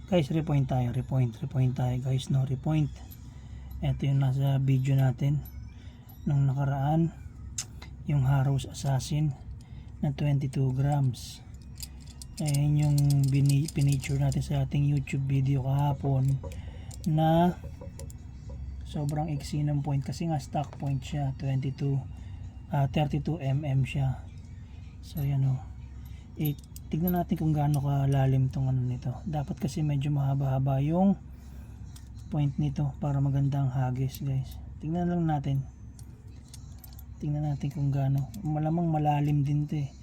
Guys, repoint tayo, repoint tayo guys, no, repoint. Ito yung nasa video natin nung nakaraan, yung Harrow's Assassin na 22 grams. Ayan yung pinicture natin sa ating YouTube video kahapon na sobrang iksi ng point kasi nga stock point siya, 32 32 mm siya. So yan o, tignan natin kung gaano kalalim tong ano nito. Dapat kasi medyo mahaba-haba yung point nito para magandang hagis guys. Tingnan lang natin, tingnan natin kung gaano. Malamang malalim din to eh,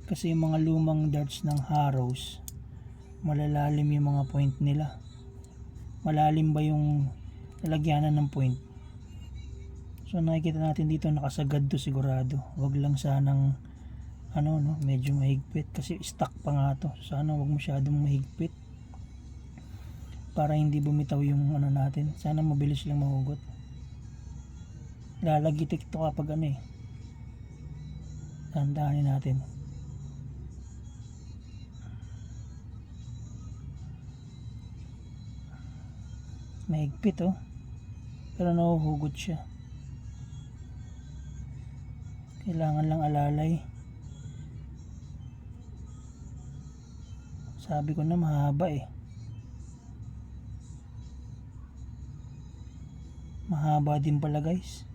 kasi yung mga lumang darts ng Harrows malalalim yung mga point nila. Malalim ba yung lalagyanan ng point? So nakikita natin dito nakasagad to sigurado. Wag lang sanang ano, no, medyo mahigpit kasi stock pa nga to. Sana wag masyadong mahigpit para hindi bumitaw yung ano natin. Sana mabilis lang mahugot. Lalagitik to kapag ano eh. Tandaanin natin. Mahigpit oh, pero nahuhugot siya. Kailangan lang alalay. Sabi ko na mahaba eh. Mahaba din pala guys.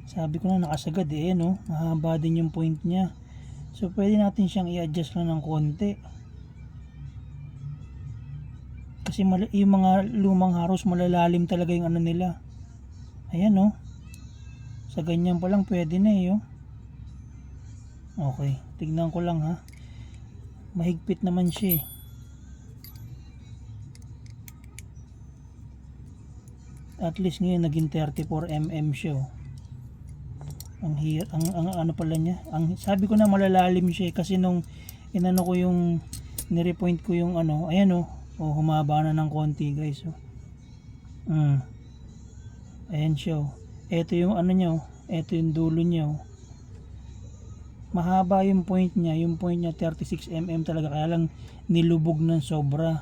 Sabi ko na nakasagad eh, no? Mahaba din yung point niya. So pwede natin siyang i-adjust lang ng konti. Kasi yung mga lumang Harrows malalalim talaga yung ano nila. Ayan no. Sa ganyan pa lang pwede na eh. Oh. Okay, tignan ko lang ha. Mahigpit naman siya eh. At least ngayon naging 34 mm siya oh. Ang ano pala niya, sabi ko na malalalim siya eh, kasi nung inano ko yung nirepoint ko yung ano, ayan oh, humaba na ng konti guys oh. Ayan siya oh. Ito yung ano niya oh, ito yung dulo niya oh. Mahaba yung point niya 36 mm talaga, kaya lang nilubog ng sobra.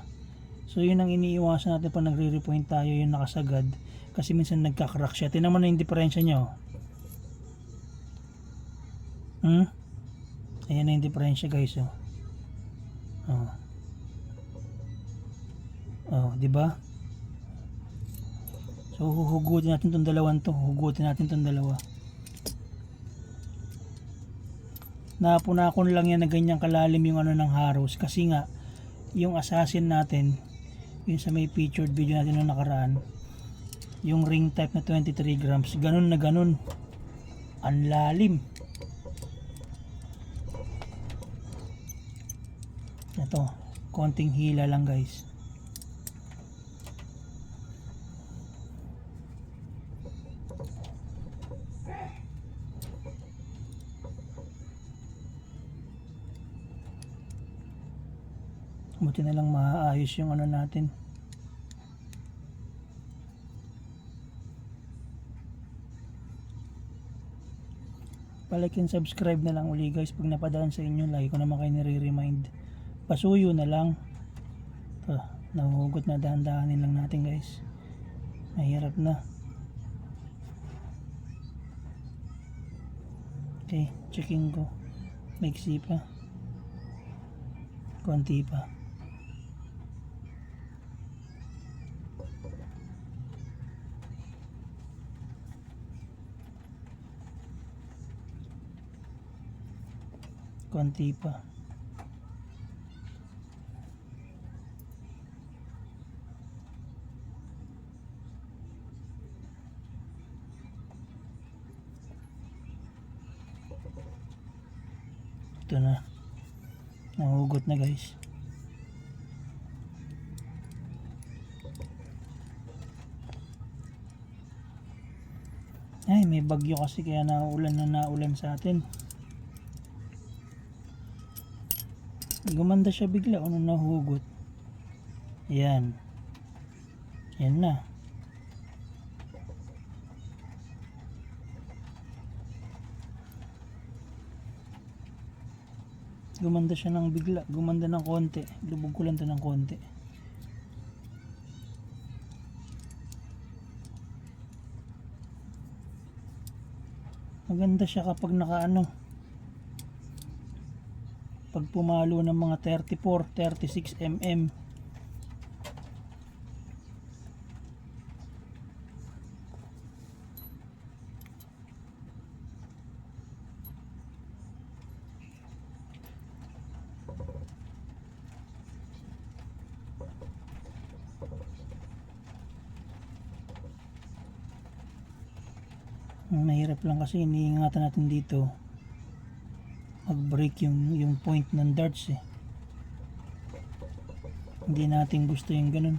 So yun ang iniiwasan natin pag nagre-repoint tayo, yung nakasagad, kasi minsan nagka-crack siya. Tingnan mo na yung diferensya niya oh. Ayan na yung diferensya guys oh. Di ba? So huhugutin natin tong dalawang to, Napunakon lang yan na ganyang kalalim yung ano ng Harrows, kasi nga yung Assassin natin, yung sa may featured video natin nung nakaraan, yung ring type na 23 grams, ganun na ganun ang lalim. Ito, konting hila lang guys. Buti na lang maayos yung ano natin. Like and subscribe na lang uli guys pag napadaan sa inyo. Lagi ko naman kayo nire-remind. Pasuyo na lang. Nahuhugot na, dahan-dahanin lang natin guys. Mahirap na. Okay, checking ko. Maiksi pa. Konti pa. Konti pa. Ito na. Nahugot na guys. Ay, may bagyo kasi kaya naulan sa atin. Gumanda siya bigla nung nahugot. Yan. Yan na. Gumanda siya ng bigla. Gumanda ng konti. Lubog ko lang ito ng konti. Maganda siya kapag nakaano, pag pumalo ng mga 34, 36 mm. Mahirap lang kasi iniingatan natin dito mag-break yung point ng darts eh. Hindi natin gusto yung ganun.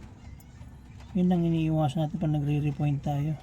Yun ang iniiwasan natin pag nagre-repoint tayo.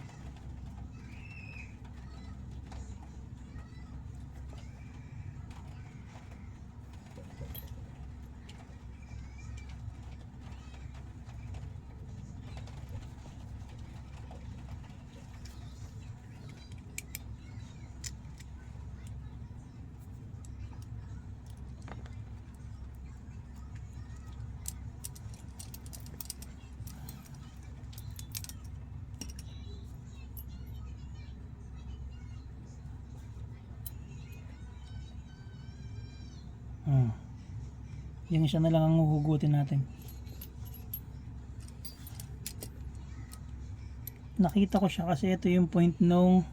Yung isa na lang ang uhugutin natin. Nakita ko siya kasi ito yung point nung,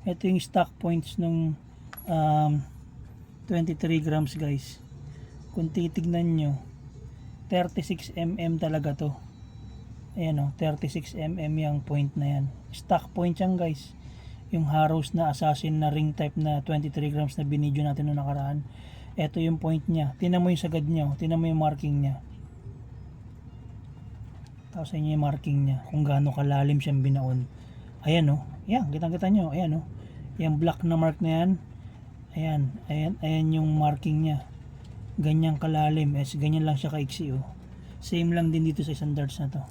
ito yung stock points nung 23 grams guys. Kung titignan nyo, 36 mm talaga to. Ayan o, 36 mm yung point na yan. Stock point yan guys. Yung Harrows na assassin na ring type na 23 grams na binidyo natin noong nakaraan. Ito yung point niya. Tinan mo yung sagad niya. Tinan mo yung marking niya. Tapos yun yung marking niya. Kung gaano kalalim siyang binaon. Ayan o. Ayan. Kitang-kita nyo. Ayan o. Yung black na mark na yan. Ayan. Ayan yung marking niya. Ganyang kalalim. Ganyan lang siya kaiksi o. Same lang din dito sa isang darts na to.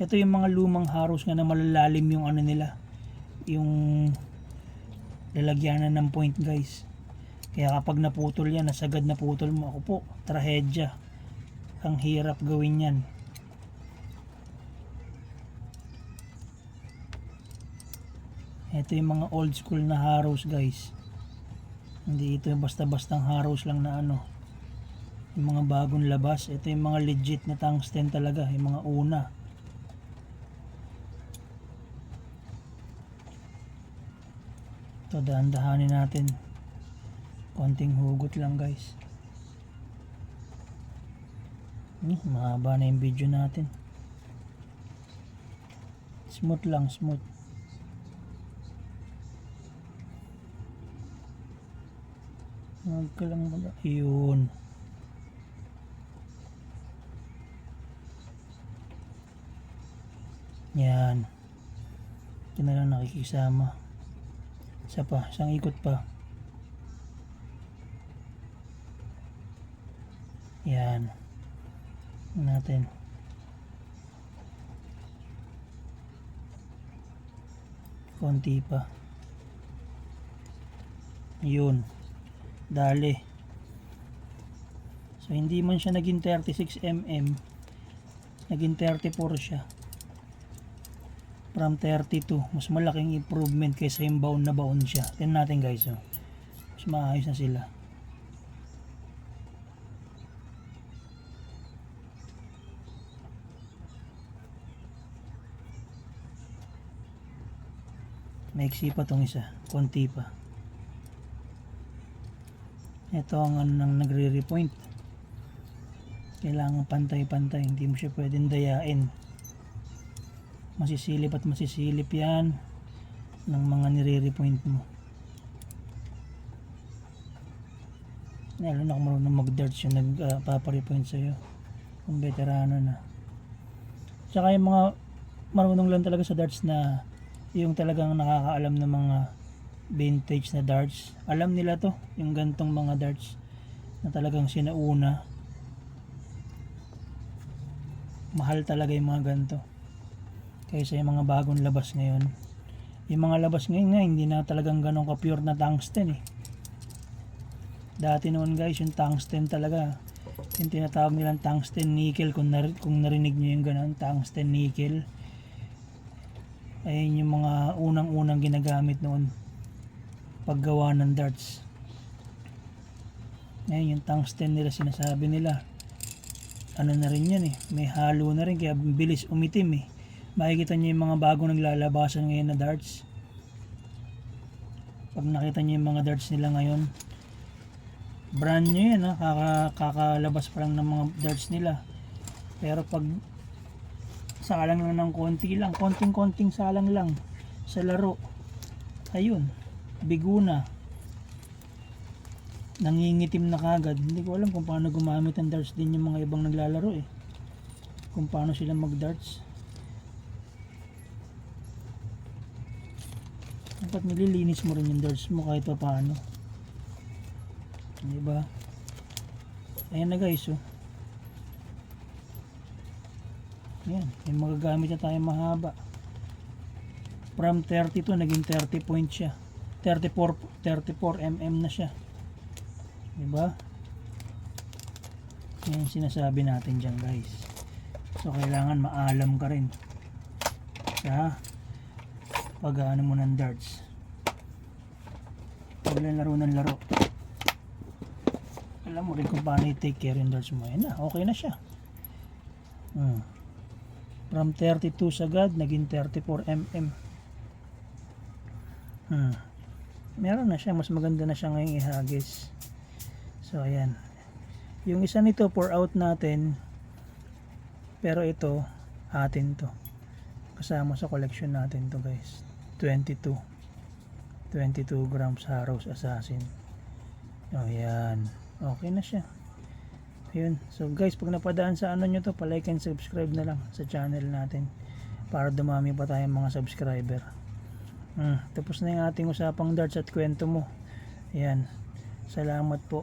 Ito yung mga lumang Harrows nga na malalalim yung ano nila. Yung lalagyanan ng point guys. Kaya kapag naputol yan, nasagad na putol mo, ako po, trahedya. Ang hirap gawin yan. Ito yung mga old school na Harrows guys. Hindi ito basta-bastang Harrows lang na ano. Yung mga bagong labas. Ito yung mga legit na tungsten talaga. Yung mga una. Ito, dahan-dahanin natin. Konting hugot lang guys. Mahaba na yung video natin. Smooth lang, smooth. Huwag ka lang yun. Yan. Ito na lang nakikisama. Isa pa, isang ikot pa. Yan. Natin. Konti pa. Yun. Dali. So hindi man siya naging 36 mm. Naging 34 siya. From 32. Mas malaking improvement kaysa yung baon na baon siya. Tingnan natin guys. Oh. Mas maayos na sila. Maiksi pa tong isa, konti pa. Ito ang ano nang nagre-repoint. Kailangan pantay-pantay, hindi mo siya pwedeng dayain. Masisilip at masisilip yan ng mga nire-repoint mo. Lalo na kung marunong mag-darts yung nagpaparepoint sa'yo. Kung veterano na. Tsaka yung mga marunong lang talaga sa darts na yung talagang nakakaalam ng mga vintage na darts. Alam nila to, yung gantong mga darts na talagang sinauna. Mahal talaga yung mga ganto. Kaysa yung mga bagong labas ngayon. Yung mga labas ngayon nga, hindi na talagang ganong ka-pure na tungsten eh. Dati noon guys, yung tungsten talaga. Yung tinatawag nilang tungsten nickel, kung narinig nyo yung ganon, tungsten nickel. Ayun yung mga unang-unang ginagamit noon. paggawa ng darts. Ngayon yung tungsten nila, sinasabi nila ano na rin yan eh, may halo na rin kaya bilis umitim eh. Makikita nyo yung mga bagong naglalabasan ngayon na darts. Pag nakita nyo yung mga darts nila ngayon, brand new yan ha, kakalabas pa lang ng mga darts nila. Pero pag salang lang ng konti lang, konting salang lang sa laro, ayun, bigo na, nangingitim na kagad. Hindi ko alam kung paano gumamit ng darts din yung mga ibang naglalaro eh, kung paano sila mag darts. Dapat nililinis mo rin yung darts mo kahit pa paano, diba? Ayan na guys, oh. Ayan, may magagamit na tayo mahaba. From 32 naging 30 point siya. 34 mm na siya. Diba? Yan yung sinasabi natin dyan guys. So kailangan maalam ka rin sa pag-ano mo ng darts. Pag laro ng laro, alam mo rin kung paano i-take care yung darts mo. Yan na, okay na siya. From 32 sagad naging 34 mm. Meron na siya, mas maganda na siya ngayong ihagis. So ayan, yung isa nito pour out natin, pero ito atin to, kasama sa collection natin to guys. 22 grams Harrow's Assassin. Oh yan, okay na siya. Ayun. So guys, pag napadaan sa ano nyo to, palike and subscribe na lang sa channel natin para dumami pa tayong mga subscriber. Tapos na yung ating usapang darts at kwento mo. Ayan, salamat po.